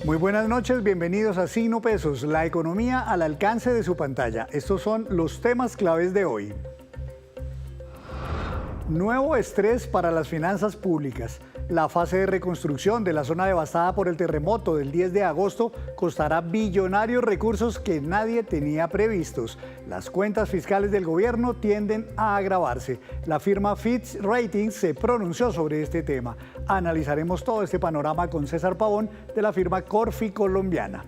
Muy buenas noches, bienvenidos a Signo Pesos, la economía al alcance de su pantalla. Estos son los temas claves de hoy. Nuevo estrés para las finanzas públicas. La fase de reconstrucción de la zona devastada por el terremoto del 10 de agosto costará billonarios recursos que nadie tenía previstos. Las cuentas fiscales del gobierno tienden a agravarse. La firma Fitch Ratings se pronunció sobre este tema. Analizaremos todo este panorama con César Pavón de la firma Corfi Colombiana.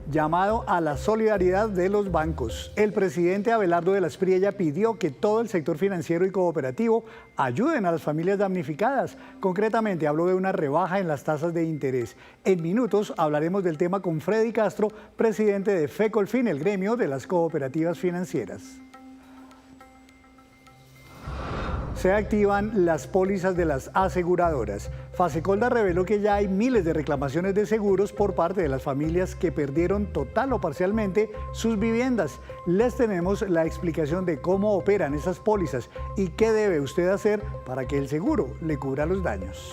Llamado a la solidaridad de los bancos. El presidente Abelardo de la Espriella pidió que todo el sector financiero y cooperativo ayuden a las familias damnificadas. Concretamente, habló de una rebaja en las tasas de interés. En minutos hablaremos del tema con Freddy Castro, presidente de FECOLFIN, el gremio de las cooperativas financieras. Se activan las pólizas de las aseguradoras. Fasecolda reveló que ya hay miles de reclamaciones de seguros por parte de las familias que perdieron total o parcialmente sus viviendas. Les tenemos la explicación de cómo operan esas pólizas y qué debe usted hacer para que el seguro le cubra los daños.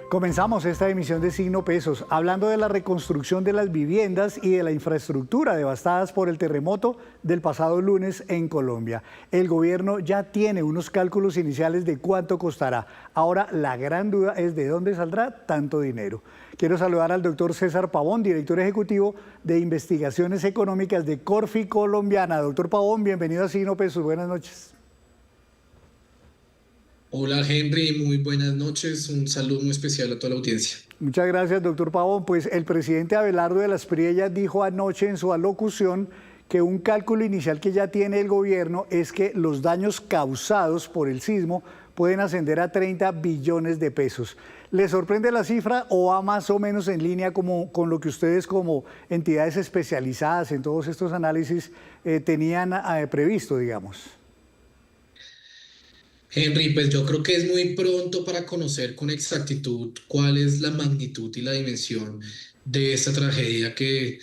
Comenzamos esta emisión de Signo Pesos hablando de la reconstrucción de las viviendas y de la infraestructura devastadas por el terremoto del pasado lunes en Colombia. El gobierno ya tiene unos cálculos iniciales de cuánto costará. Ahora la gran duda es de dónde saldrá tanto dinero. Quiero saludar al doctor César Pavón, director ejecutivo de Investigaciones Económicas de Corfi Colombiana. Doctor Pavón, bienvenido a Signo Pesos. Buenas noches. Hola Henry, muy buenas noches, un saludo muy especial a toda la audiencia. Muchas gracias, doctor Pavón. Pues el presidente Abelardo de la Espriella dijo anoche en su alocución que un cálculo inicial que ya tiene el gobierno es que los daños causados por el sismo pueden ascender a 30 billones de pesos. ¿Le sorprende la cifra o va más o menos en línea con lo que ustedes como entidades especializadas en todos estos análisis tenían previsto, digamos? Henry, pues yo creo que es muy pronto para conocer con exactitud cuál es la magnitud y la dimensión de esta tragedia que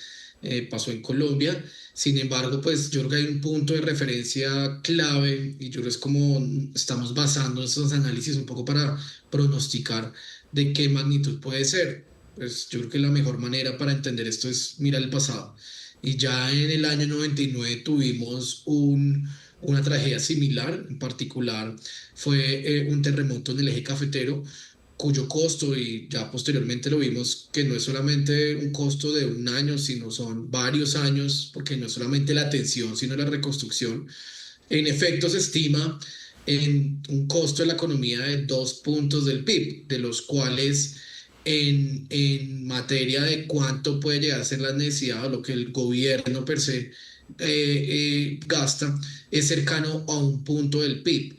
pasó en Colombia. Sin embargo, pues yo creo que hay un punto de referencia clave y yo creo que es como estamos basando estos análisis un poco para pronosticar de qué magnitud puede ser. Pues yo creo que la mejor manera para entender esto es mirar el pasado. Y ya en el año 99 tuvimos una tragedia similar. En particular fue un terremoto en el eje cafetero, cuyo costo, y ya posteriormente lo vimos, que no es solamente un costo de un año, sino son varios años, porque no es solamente la atención, sino la reconstrucción. En efecto, se estima en un costo de la economía de 2 puntos del PIB, de los cuales en materia de cuánto puede llegar a ser la necesidad o lo que el gobierno per se gasta, es cercano a 1 punto del PIB.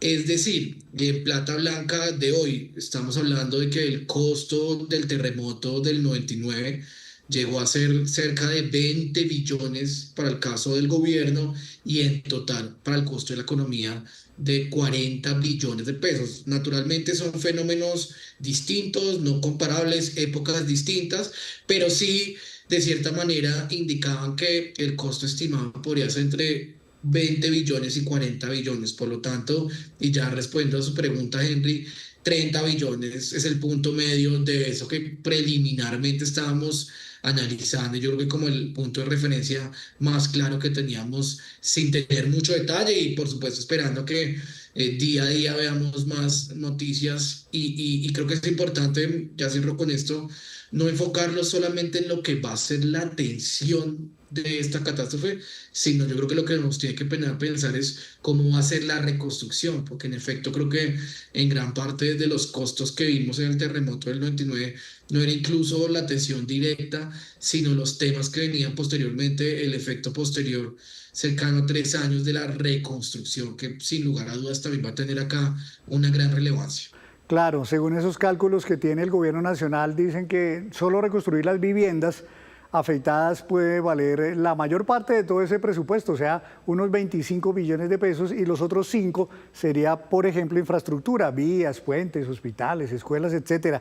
Es decir, en plata blanca de hoy estamos hablando de que el costo del terremoto del 99 llegó a ser cerca de 20 billones para el caso del gobierno y en total para el costo de la economía de 40 billones de pesos. Naturalmente son fenómenos distintos, no comparables, épocas distintas, pero sí de cierta manera indicaban que el costo estimado podría ser entre 20 billones y 40 billones. Por lo tanto, y ya respondiendo a su pregunta, Henry, 30 billones es el punto medio de eso que preliminarmente estábamos analizando. Yo creo que como el punto de referencia más claro que teníamos, sin tener mucho detalle y por supuesto esperando que día a día veamos más noticias y creo que es importante, ya cierro con esto, no enfocarlo solamente en lo que va a ser la atención de esta catástrofe, sino yo creo que lo que nos tiene que pensar es cómo va a ser la reconstrucción, porque en efecto creo que en gran parte de los costos que vimos en el terremoto del 99 no era incluso la atención directa, sino los temas que venían posteriormente, el efecto posterior cercano a 3 años de la reconstrucción, que sin lugar a dudas también va a tener acá una gran relevancia. Claro, según esos cálculos que tiene el gobierno nacional, dicen que solo reconstruir las viviendas afectadas puede valer la mayor parte de todo ese presupuesto, o sea, unos 25 billones de pesos, y los otros 5 sería, por ejemplo, infraestructura, vías, puentes, hospitales, escuelas, etcétera.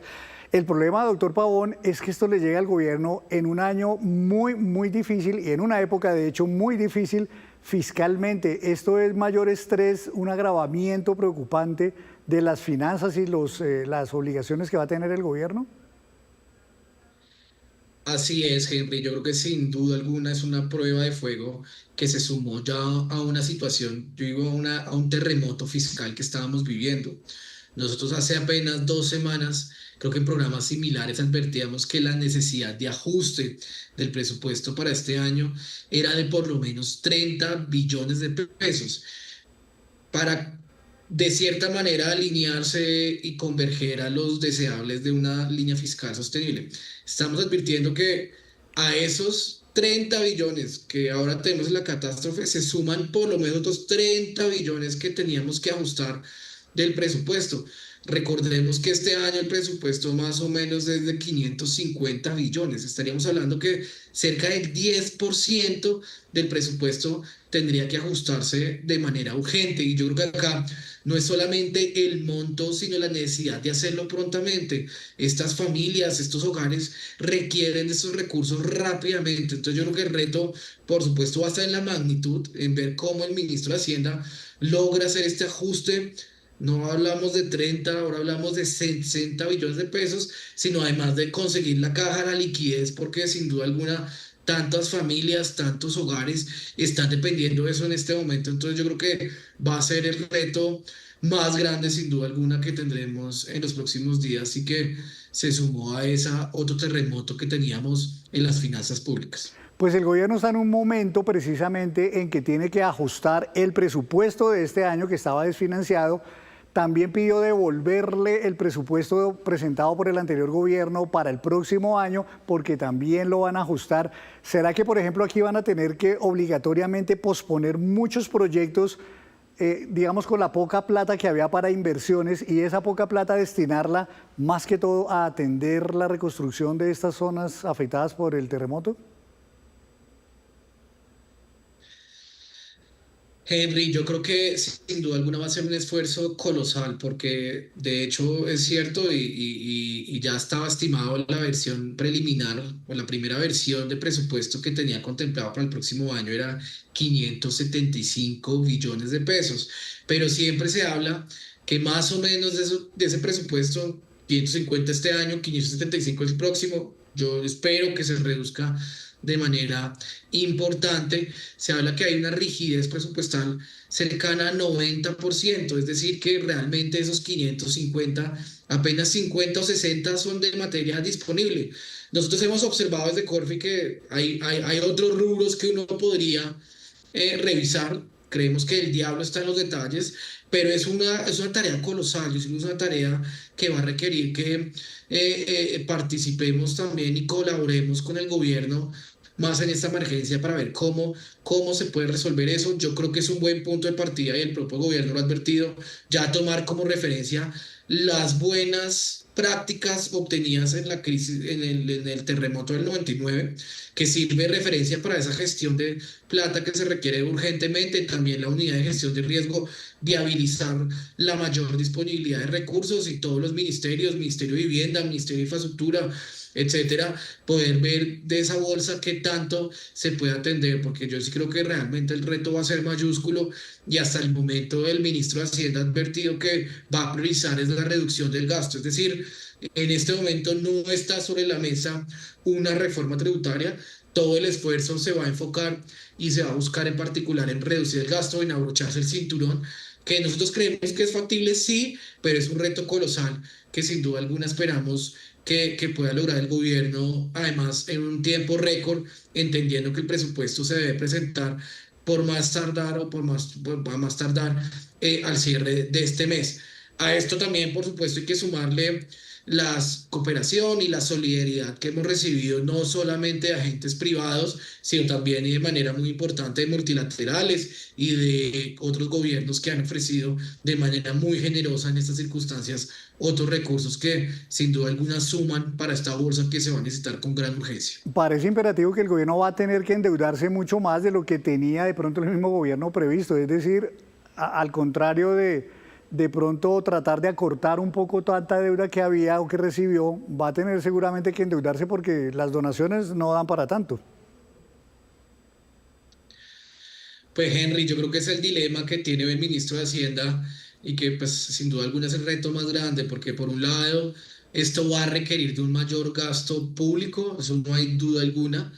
El problema, doctor Pavón, es que esto le llega al gobierno en un año muy difícil y en una época, de hecho, muy difícil fiscalmente, ¿esto es mayor estrés, un agravamiento preocupante de las finanzas y las obligaciones que va a tener el gobierno? Así es, Henry. Yo creo que sin duda alguna es una prueba de fuego que se sumó ya a una situación, yo digo, a un terremoto fiscal que estábamos viviendo. Nosotros hace apenas 2 semanas, creo que en programas similares advertíamos que la necesidad de ajuste del presupuesto para este año era de por lo menos 30 billones de pesos para de cierta manera alinearse y converger a los deseables de una línea fiscal sostenible. Estamos advirtiendo que a esos 30 billones que ahora tenemos en la catástrofe se suman por lo menos otros 30 billones que teníamos que ajustar del presupuesto. Recordemos que este año el presupuesto más o menos es de 550 billones. Estaríamos hablando que cerca del 10% del presupuesto tendría que ajustarse de manera urgente. Y yo creo que acá no es solamente el monto, sino la necesidad de hacerlo prontamente. Estas familias, estos hogares requieren de esos recursos rápidamente. Entonces yo creo que el reto, por supuesto, va a estar en la magnitud, en ver cómo el ministro de Hacienda logra hacer este ajuste. No hablamos de 30, ahora hablamos de 60 billones de pesos, sino además de conseguir la caja, la liquidez, porque sin duda alguna tantas familias, tantos hogares están dependiendo de eso en este momento. Entonces yo creo que va a ser el reto más grande sin duda alguna que tendremos en los próximos días y que se sumó a esa otro terremoto que teníamos en las finanzas públicas. Pues el gobierno está en un momento precisamente en que tiene que ajustar el presupuesto de este año que estaba desfinanciado. También pidió devolverle el presupuesto presentado por el anterior gobierno para el próximo año porque también lo van a ajustar. ¿Será que, por ejemplo, aquí van a tener que obligatoriamente posponer muchos proyectos, digamos, con la poca plata que había para inversiones y esa poca plata destinarla más que todo a atender la reconstrucción de estas zonas afectadas por el terremoto? Henry, yo creo que sin duda alguna va a ser un esfuerzo colosal porque de hecho es cierto y ya estaba estimado la versión preliminar o la primera versión de presupuesto que tenía contemplado para el próximo año era 575 billones de pesos, pero siempre se habla que más o menos de ese presupuesto, 550 este año, 575 el próximo, yo espero que se reduzca de manera importante. Se habla que hay una rigidez presupuestal cercana al 90%, es decir, que realmente esos 550, apenas 50 o 60 son de materia disponible. Nosotros hemos observado desde Corfi que hay otros rubros que uno podría revisar. Creemos que el diablo está en los detalles, pero es una tarea colosal, es una tarea que va a requerir que participemos también y colaboremos con el gobierno más en esta emergencia para ver cómo se puede resolver eso. Yo creo que es un buen punto de partida y el propio gobierno lo ha advertido, ya tomar como referencia las buenas prácticas obtenidas en la crisis, en el terremoto del 99, que sirve de referencia para esa gestión de plata que se requiere urgentemente, también la unidad de gestión de riesgo, viabilizar la mayor disponibilidad de recursos y todos los ministerios, Ministerio de Vivienda, Ministerio de Infraestructura, etcétera, poder ver de esa bolsa qué tanto se puede atender, porque yo sí creo que realmente el reto va a ser mayúsculo y hasta el momento el ministro de Hacienda ha advertido que va a priorizar es la reducción del gasto, es decir, en este momento no está sobre la mesa una reforma tributaria, todo el esfuerzo se va a enfocar y se va a buscar en particular en reducir el gasto, en abrocharse el cinturón, que nosotros creemos que es factible, sí, pero es un reto colosal que sin duda alguna esperamos que pueda lograr el gobierno, además en un tiempo récord, entendiendo que el presupuesto se debe presentar por más tardar o por más tardar al cierre de este mes. A esto también, por supuesto, hay que sumarle la cooperación y la solidaridad que hemos recibido no solamente de agentes privados, sino también y de manera muy importante de multilaterales y de otros gobiernos que han ofrecido de manera muy generosa en estas circunstancias otros recursos que sin duda alguna suman para esta bolsa que se va a necesitar con gran urgencia. Parece imperativo que el gobierno va a tener que endeudarse mucho más de lo que tenía de pronto el mismo gobierno previsto, es decir, al contrario de pronto tratar de acortar un poco tanta deuda que había o que recibió, va a tener seguramente que endeudarse porque las donaciones no dan para tanto. Pues Henry, yo creo que es el dilema que tiene el ministro de Hacienda y que pues sin duda alguna es el reto más grande, porque por un lado esto va a requerir de un mayor gasto público, eso no hay duda alguna.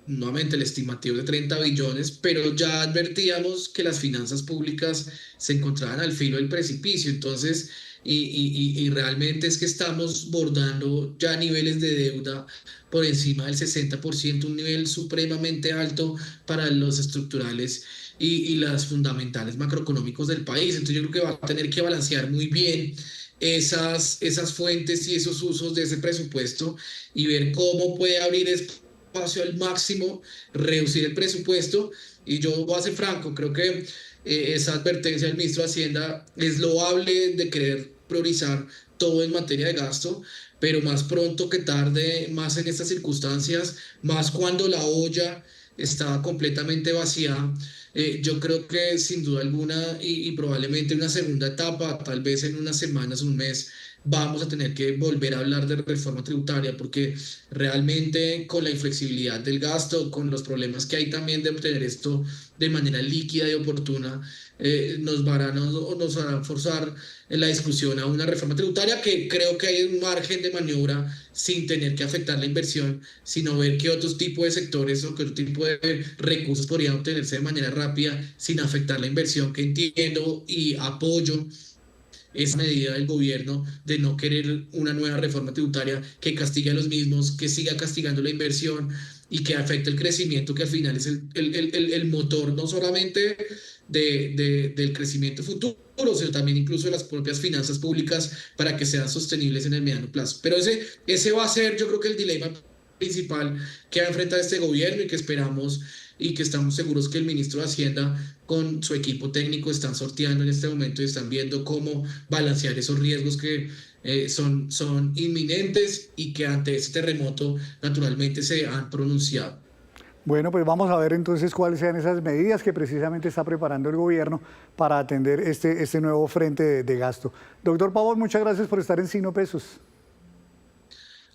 Nuevamente el estimativo de 30 billones, pero ya advertíamos que las finanzas públicas se encontraban al filo del precipicio, entonces, y realmente es que estamos bordando ya niveles de deuda por encima del 60%, un nivel supremamente alto para los estructurales y las fundamentales macroeconómicos del país. Entonces yo creo que va a tener que balancear muy bien esas fuentes y esos usos de ese presupuesto y ver cómo puede abrir espacio al máximo, reducir el presupuesto. Y yo voy a ser franco, creo que esa advertencia del ministro de Hacienda es loable de querer priorizar todo en materia de gasto, pero más pronto que tarde, más en estas circunstancias, más cuando la olla está completamente vacía. Yo creo que sin duda alguna y probablemente una segunda etapa, tal vez en unas semanas, un mes, vamos a tener que volver a hablar de reforma tributaria porque realmente con la inflexibilidad del gasto, con los problemas que hay también de obtener esto de manera líquida y oportuna, nos harán forzar en la discusión a una reforma tributaria que creo que hay un margen de maniobra sin tener que afectar la inversión, sino ver qué otros tipos de sectores o qué otro tipo de recursos podrían obtenerse de manera rápida sin afectar la inversión, que entiendo y apoyo esa medida del gobierno de no querer una nueva reforma tributaria que castigue a los mismos, que siga castigando la inversión y que afecte el crecimiento, que al final es el motor no solamente del crecimiento futuro, sino también incluso de las propias finanzas públicas para que sean sostenibles en el mediano plazo. Pero ese va a ser, yo creo que el dilema principal que va a enfrentar este gobierno y que esperamos y que estamos seguros que el ministro de Hacienda con su equipo técnico están sorteando en este momento y están viendo cómo balancear esos riesgos que son inminentes y que ante este terremoto naturalmente se han pronunciado. Bueno, pues vamos a ver entonces cuáles sean esas medidas que precisamente está preparando el gobierno para atender este nuevo frente de gasto. Doctor Pavón, muchas gracias por estar en Signo Pesos.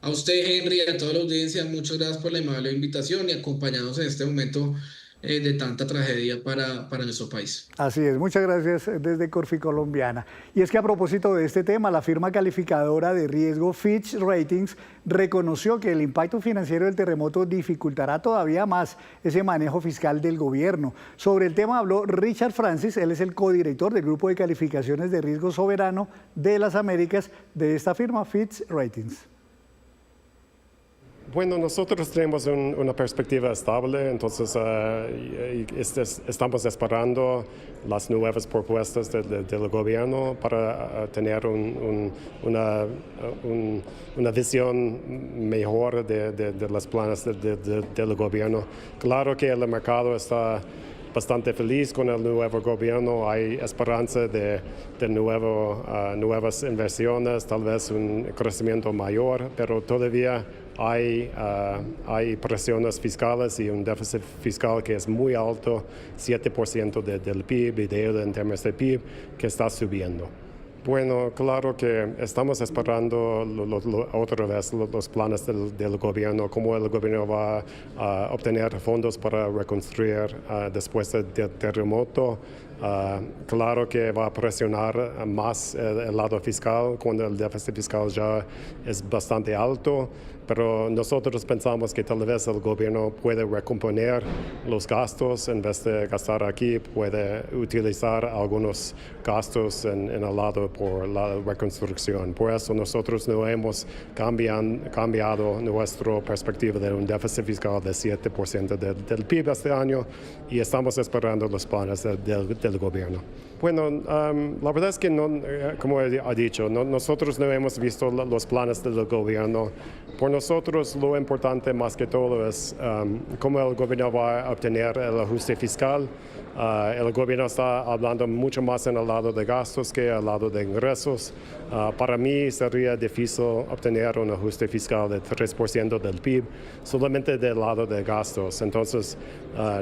A usted, Henry, y a toda la audiencia, muchas gracias por la amable invitación y acompañarnos en este momento de tanta tragedia para nuestro país. Así es, muchas gracias desde Corfi Colombiana. Y es que a propósito de este tema, la firma calificadora de riesgo Fitch Ratings reconoció que el impacto financiero del terremoto dificultará todavía más ese manejo fiscal del gobierno. Sobre el tema habló Richard Francis, él es el codirector del grupo de calificaciones de riesgo soberano de las Américas de esta firma Fitch Ratings. Bueno, nosotros tenemos una perspectiva estable, entonces estamos esperando las nuevas propuestas del gobierno para tener una visión mejor de los planes del gobierno. Claro que el mercado está bastante feliz con el nuevo gobierno, hay esperanza de nuevas inversiones, tal vez un crecimiento mayor, pero todavía hay presiones fiscales y un déficit fiscal que es muy alto, 7% del PIB y deuda en términos de PIB que está subiendo. Bueno, claro que estamos esperando otra vez los planes del gobierno, cómo el gobierno va a obtener fondos para reconstruir después del terremoto. Claro que va a presionar más el lado fiscal cuando el déficit fiscal ya es bastante alto, pero nosotros pensamos que tal vez el gobierno puede recomponer los gastos en vez de gastar aquí, puede utilizar algunos gastos en el lado por la reconstrucción. Por eso nosotros no hemos cambiado nuestra perspectiva de un déficit fiscal de 7% del PIB este año y estamos esperando los planes del gobierno. Bueno, la verdad es que no, como he dicho, nosotros no hemos visto los planes del gobierno. Por nosotros lo importante más que todo es cómo el gobierno va a obtener el ajuste fiscal. El gobierno está hablando mucho más en el lado de gastos que al lado de ingresos. Para mí sería difícil obtener un ajuste fiscal de 3% del PIB solamente del lado de gastos. Entonces,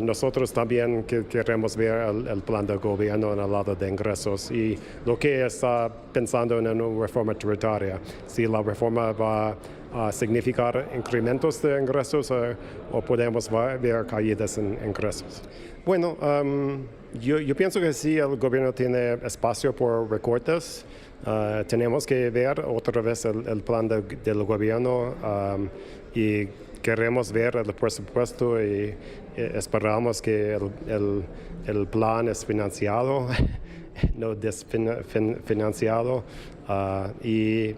nosotros también queremos ver el plan del gobierno en el lado de ingresos y lo que está pensando en una reforma tributaria. Si la reforma va significar incrementos de ingresos o podemos ver caídas en ingresos. Bueno, yo pienso que sí, el gobierno tiene espacio por recortes. Tenemos que ver otra vez el plan del gobierno y queremos ver el presupuesto y esperamos que el plan es financiado, no desfinanciado, y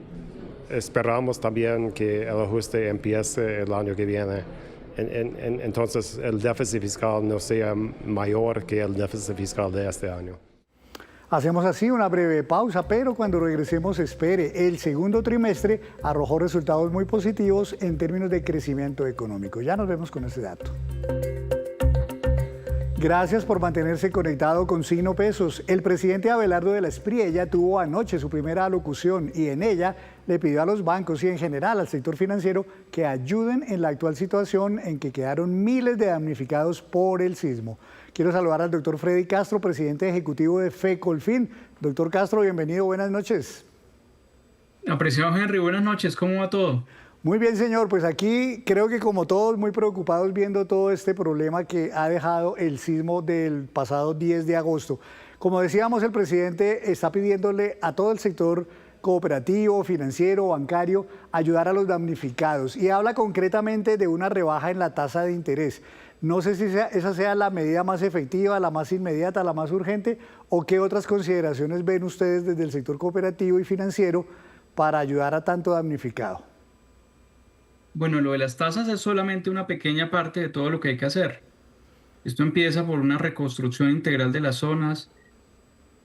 esperamos también que el ajuste empiece el año que viene. Entonces el déficit fiscal no sea mayor que el déficit fiscal de este año. Hacemos así una breve pausa, pero cuando regresemos espere. El segundo trimestre arrojó resultados muy positivos en términos de crecimiento económico. Ya nos vemos con ese dato. Gracias por mantenerse conectado con Signo Pesos. El presidente Abelardo de la Espriella tuvo anoche su primera alocución y en ella le pidió a los bancos y en general al sector financiero que ayuden en la actual situación en que quedaron miles de damnificados por el sismo. Quiero saludar al doctor Freddy Castro, presidente ejecutivo de FECOLFIN. Doctor Castro, bienvenido, buenas noches. Apreciado Henry, buenas noches, ¿cómo va todo? Muy bien, señor, pues aquí creo que como todos muy preocupados viendo todo este problema que ha dejado el sismo del pasado 10 de agosto. Como decíamos, el presidente está pidiéndole a todo el sector cooperativo, financiero, bancario, ayudar a los damnificados y habla concretamente de una rebaja en la tasa de interés. No sé si esa sea la medida más efectiva, la más inmediata, la más urgente, o qué otras consideraciones ven ustedes desde el sector cooperativo y financiero para ayudar a tanto damnificado. Bueno, lo de las tasas es solamente una pequeña parte de todo lo que hay que hacer. Esto empieza por una reconstrucción integral de las zonas,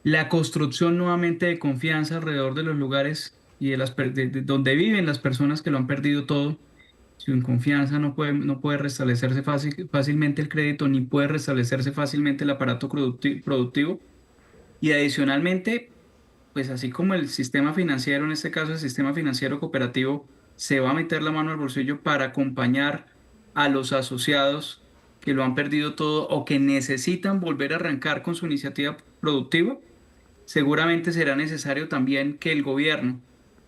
la construcción nuevamente de confianza alrededor de los lugares y de donde viven las personas que lo han perdido todo. Sin confianza no puede restablecerse fácilmente el crédito, ni puede restablecerse fácilmente el aparato productivo. Y adicionalmente, pues así como el sistema financiero, en este caso el sistema financiero cooperativo, se va a meter la mano al bolsillo para acompañar a los asociados que lo han perdido todo o que necesitan volver a arrancar con su iniciativa productiva, seguramente será necesario también que el gobierno,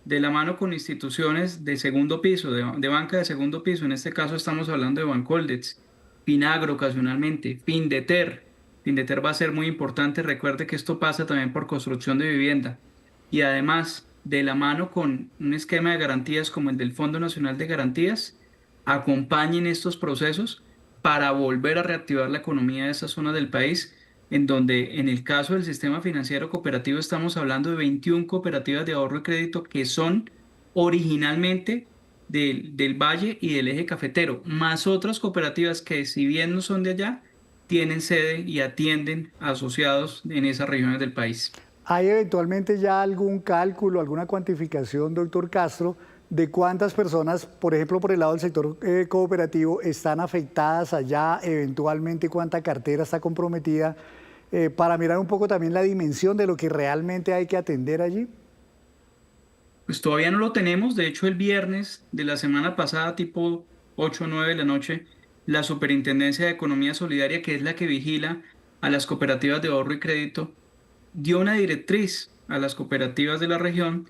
de la mano con instituciones de segundo piso, de banca de segundo piso, en este caso estamos hablando de Bancoldex, Finagro ocasionalmente, Findeter va a ser muy importante, recuerde que esto pasa también por construcción de vivienda, y además de la mano con un esquema de garantías como el del Fondo Nacional de Garantías, acompañen estos procesos para volver a reactivar la economía de esa zona del país, en donde en el caso del sistema financiero cooperativo estamos hablando de 21 cooperativas de ahorro y crédito que son originalmente del Valle y del Eje Cafetero, más otras cooperativas que si bien no son de allá, tienen sede y atienden a asociados en esas regiones del país. ¿Hay eventualmente ya algún cálculo, alguna cuantificación, doctor Castro, de cuántas personas, por ejemplo, por el lado del sector cooperativo, están afectadas allá, eventualmente cuánta cartera está comprometida, para mirar un poco también la dimensión de lo que realmente hay que atender allí? Pues todavía no lo tenemos, de hecho el viernes de la semana pasada, tipo 8 o 9 de la noche, la Superintendencia de Economía Solidaria, que es la que vigila a las cooperativas de ahorro y crédito, dio una directriz a las cooperativas de la región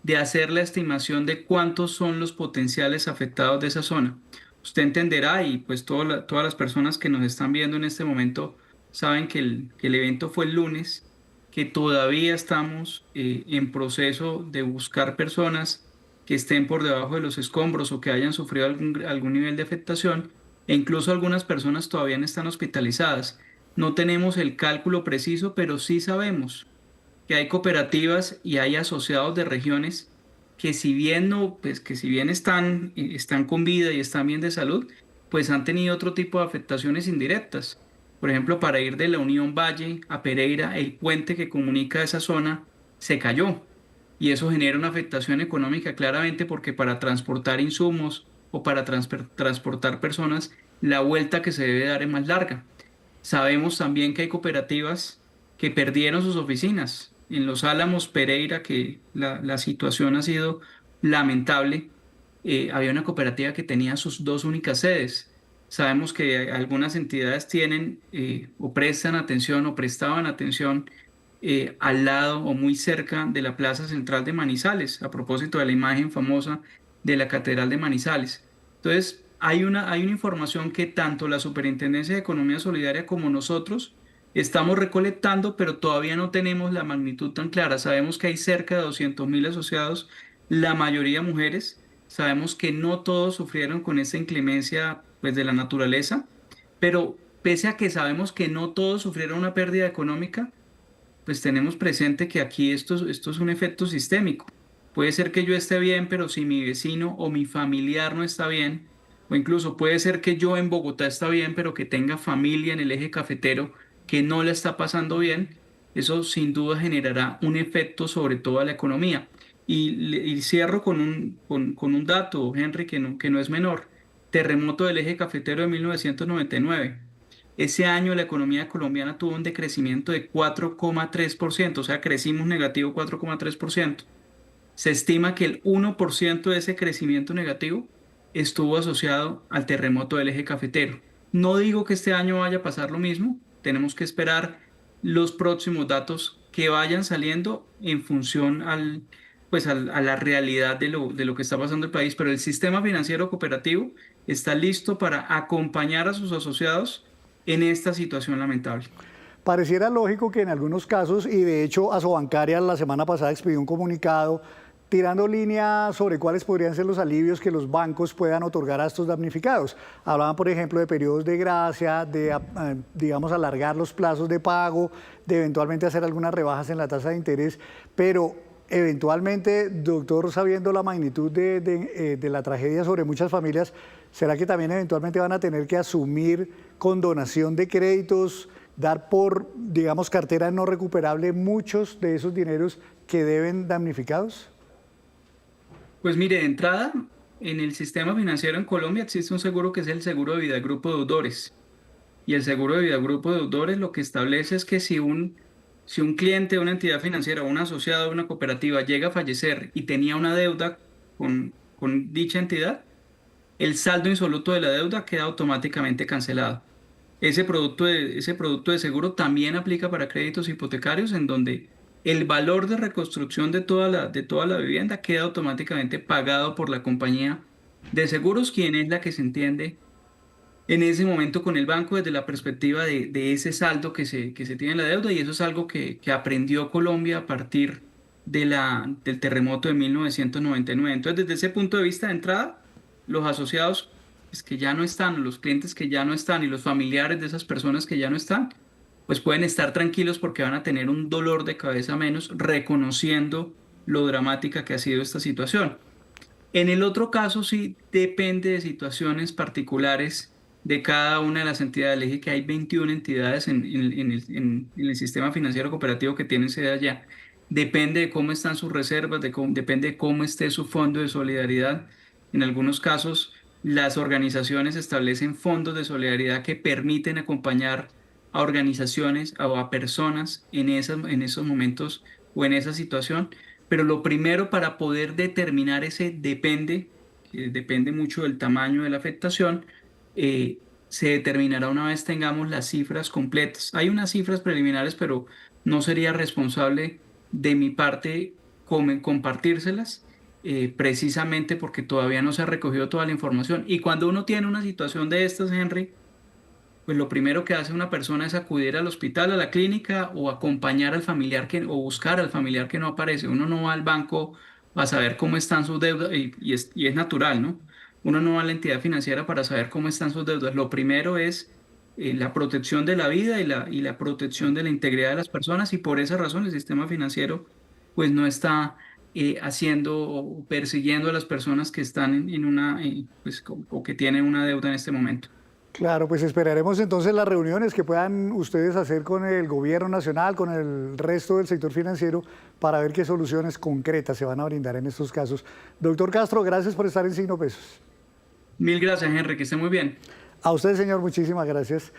de hacer la estimación de cuántos son los potenciales afectados de esa zona. Usted entenderá y pues todas las personas que nos están viendo en este momento saben que el evento fue el lunes, que todavía estamos en proceso de buscar personas que estén por debajo de los escombros o que hayan sufrido algún nivel de afectación e incluso algunas personas todavía no están hospitalizadas. No tenemos el cálculo preciso, pero sí sabemos que hay cooperativas y hay asociados de regiones que si bien están con vida y están bien de salud, pues han tenido otro tipo de afectaciones indirectas. Por ejemplo, para ir de la Unión Valle a Pereira, el puente que comunica esa zona se cayó y eso genera una afectación económica claramente porque para transportar insumos o para transportar personas, la vuelta que se debe dar es más larga. Sabemos también que hay cooperativas que perdieron sus oficinas. En Los Álamos, Pereira, que la situación ha sido lamentable, había una cooperativa que tenía sus 2 únicas sedes. Sabemos que algunas entidades tienen o prestan atención o prestaban atención al lado o muy cerca de la Plaza Central de Manizales, a propósito de la imagen famosa de la Catedral de Manizales. Entonces, hay una información que tanto la Superintendencia de Economía Solidaria como nosotros estamos recolectando, pero todavía no tenemos la magnitud tan clara. Sabemos que hay cerca de 200.000 asociados, la mayoría mujeres. Sabemos que no todos sufrieron con esa inclemencia, pues, de la naturaleza, pero pese a que sabemos que no todos sufrieron una pérdida económica, pues tenemos presente que aquí esto es un efecto sistémico. Puede ser que yo esté bien, pero si mi vecino o mi familiar no está bien, o incluso puede ser que yo en Bogotá está bien, pero que tenga familia en el eje cafetero que no le está pasando bien, eso sin duda generará un efecto sobre toda la economía. Y cierro con un dato, Henry, que no es menor. Terremoto del eje cafetero de 1999. Ese año la economía colombiana tuvo un decrecimiento de 4,3%, o sea, crecimos negativo 4,3%. Se estima que el 1% de ese crecimiento negativo estuvo asociado al terremoto del eje cafetero. No digo que este año vaya a pasar lo mismo, tenemos que esperar los próximos datos que vayan saliendo en función a la realidad de lo que está pasando en el país, pero el sistema financiero cooperativo está listo para acompañar a sus asociados en esta situación lamentable. Pareciera lógico que en algunos casos, y de hecho Asobancaria la semana pasada expidió un comunicado tirando línea sobre cuáles podrían ser los alivios que los bancos puedan otorgar a estos damnificados. Hablaban, por ejemplo, de periodos de gracia, de, digamos, alargar los plazos de pago, de eventualmente hacer algunas rebajas en la tasa de interés, pero eventualmente, doctor, sabiendo la magnitud de la tragedia sobre muchas familias, ¿será que también eventualmente van a tener que asumir con donación de créditos, dar por, digamos, cartera no recuperable muchos de esos dineros que deben damnificados? Pues mire, de entrada, en el sistema financiero en Colombia existe un seguro que es el seguro de vida del grupo de deudores. Y el seguro de vida del grupo de deudores lo que establece es que si un cliente de una entidad financiera o un asociado de una cooperativa llega a fallecer y tenía una deuda con dicha entidad, el saldo insoluto de la deuda queda automáticamente cancelado. Ese producto de seguro también aplica para créditos hipotecarios en donde el valor de reconstrucción de toda la vivienda queda automáticamente pagado por la compañía de seguros, quien es la que se entiende en ese momento con el banco desde la perspectiva de ese saldo que se tiene en la deuda, y eso es algo que aprendió Colombia a partir del terremoto de 1999. Entonces, desde ese punto de vista de entrada, los asociados pues, que ya no están, los clientes que ya no están y los familiares de esas personas que ya no están, pues pueden estar tranquilos porque van a tener un dolor de cabeza menos reconociendo lo dramática que ha sido esta situación. En el otro caso sí depende de situaciones particulares de cada una de las entidades. Le dije que hay 21 entidades en el sistema financiero cooperativo que tienen sede allá. Depende de cómo están sus reservas, depende de cómo esté su fondo de solidaridad. En algunos casos, las organizaciones establecen fondos de solidaridad que permiten acompañar a organizaciones o a personas en esos momentos o en esa situación. Pero lo primero para poder determinar ese depende, que depende mucho del tamaño de la afectación, se determinará una vez tengamos las cifras completas. Hay unas cifras preliminares, pero no sería responsable de mi parte compartírselas, precisamente porque todavía no se ha recogido toda la información. Y cuando uno tiene una situación de estas, Henry, pues lo primero que hace una persona es acudir al hospital, a la clínica o acompañar al familiar o buscar al familiar que no aparece. Uno no va al banco a saber cómo están sus deudas y es natural, ¿no? Uno no va a la entidad financiera para saber cómo están sus deudas. Lo primero es la protección de la vida y la protección de la integridad de las personas, y por esa razón el sistema financiero pues no está haciendo o persiguiendo a las personas que están en una pues, o que tienen una deuda en este momento. Claro, pues esperaremos entonces las reuniones que puedan ustedes hacer con el gobierno nacional, con el resto del sector financiero, para ver qué soluciones concretas se van a brindar en estos casos. Doctor Castro, gracias por estar en Signo Pesos. Mil gracias, Henry, que esté muy bien. A usted, señor, muchísimas gracias.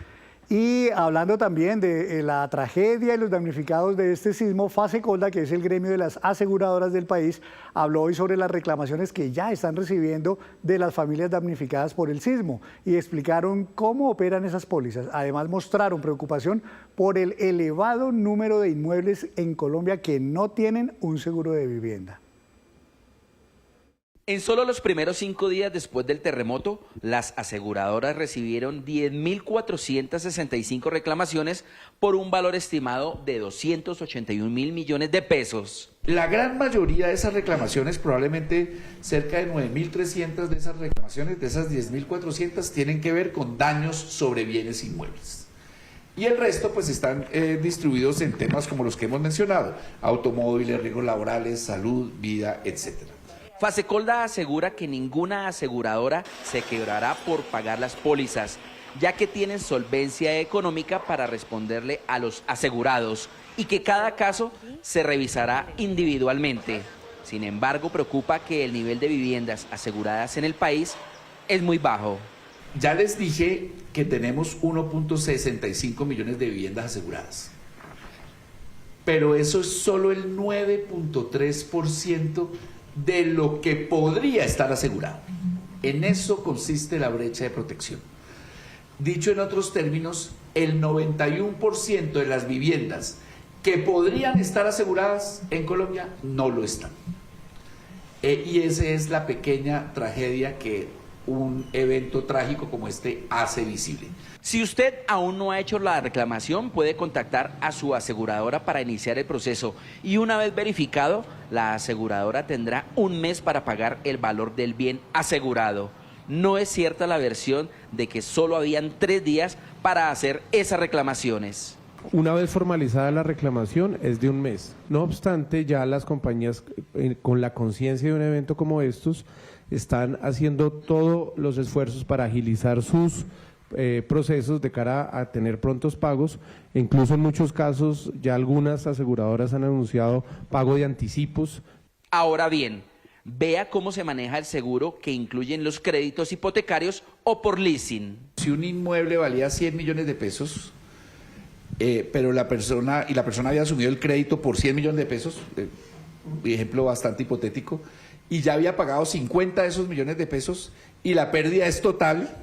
Y hablando también de la tragedia y los damnificados de este sismo, Fasecolda, que es el gremio de las aseguradoras del país, habló hoy sobre las reclamaciones que ya están recibiendo de las familias damnificadas por el sismo y explicaron cómo operan esas pólizas. Además, mostraron preocupación por el elevado número de inmuebles en Colombia que no tienen un seguro de vivienda. En solo los primeros 5 días después del terremoto, las aseguradoras recibieron 10.465 reclamaciones por un valor estimado de 281.000 millones de pesos. La gran mayoría de esas reclamaciones, probablemente cerca de 9.300 de esas reclamaciones, de esas 10.400, tienen que ver con daños sobre bienes inmuebles. Y el resto pues están distribuidos en temas como los que hemos mencionado: automóviles, riesgos laborales, salud, vida, etcétera. Fasecolda asegura que ninguna aseguradora se quebrará por pagar las pólizas, ya que tienen solvencia económica para responderle a los asegurados y que cada caso se revisará individualmente. Sin embargo, preocupa que el nivel de viviendas aseguradas en el país es muy bajo. Ya les dije que tenemos 1.65 millones de viviendas aseguradas, pero eso es solo el 9.3% de lo que podría estar asegurado. En eso consiste la brecha de protección. Dicho en otros términos, el 91% de las viviendas que podrían estar aseguradas en Colombia no lo están. Y esa es la pequeña tragedia que un evento trágico como este hace visible. Si usted aún no ha hecho la reclamación, puede contactar a su aseguradora para iniciar el proceso y una vez verificado, la aseguradora tendrá un mes para pagar el valor del bien asegurado. No es cierta la versión de que solo habían 3 días para hacer esas reclamaciones. Una vez formalizada la reclamación es de un mes. No obstante, ya las compañías con la conciencia de un evento como estos están haciendo todos los esfuerzos para agilizar sus procesos de cara a tener prontos pagos. Incluso en muchos casos ya algunas aseguradoras han anunciado pago de anticipos. Ahora bien, vea cómo se maneja el seguro que incluyen los créditos hipotecarios o por leasing. Si un inmueble valía 100 millones de pesos, pero la persona había asumido el crédito por 100 millones de pesos, ejemplo bastante hipotético, y ya había pagado 50 de esos millones de pesos y la pérdida es total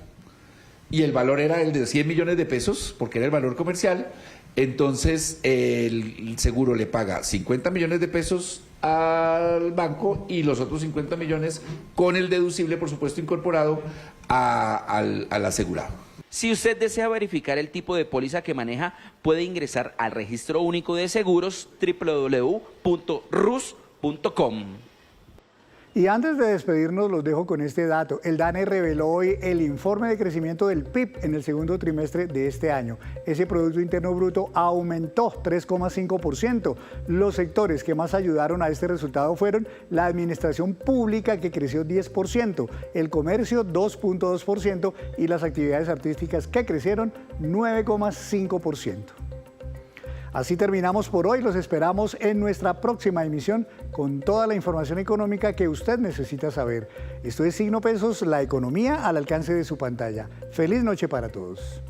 y el valor era el de 100 millones de pesos porque era el valor comercial, entonces el seguro le paga 50 millones de pesos al banco y los otros 50 millones con el deducible, por supuesto, incorporado al asegurado. Si usted desea verificar el tipo de póliza que maneja, puede ingresar al Registro Único de Seguros www.rus.com. Y antes de despedirnos, los dejo con este dato. El DANE reveló hoy el informe de crecimiento del PIB en el segundo trimestre de este año. Ese Producto Interno Bruto aumentó 3,5%. Los sectores que más ayudaron a este resultado fueron la administración pública, que creció 10%, el comercio 2,2% y las actividades artísticas, que crecieron 9,5%. Así terminamos por hoy. Los esperamos en nuestra próxima emisión con toda la información económica que usted necesita saber. Esto es Signo Pesos, la economía al alcance de su pantalla. Feliz noche para todos.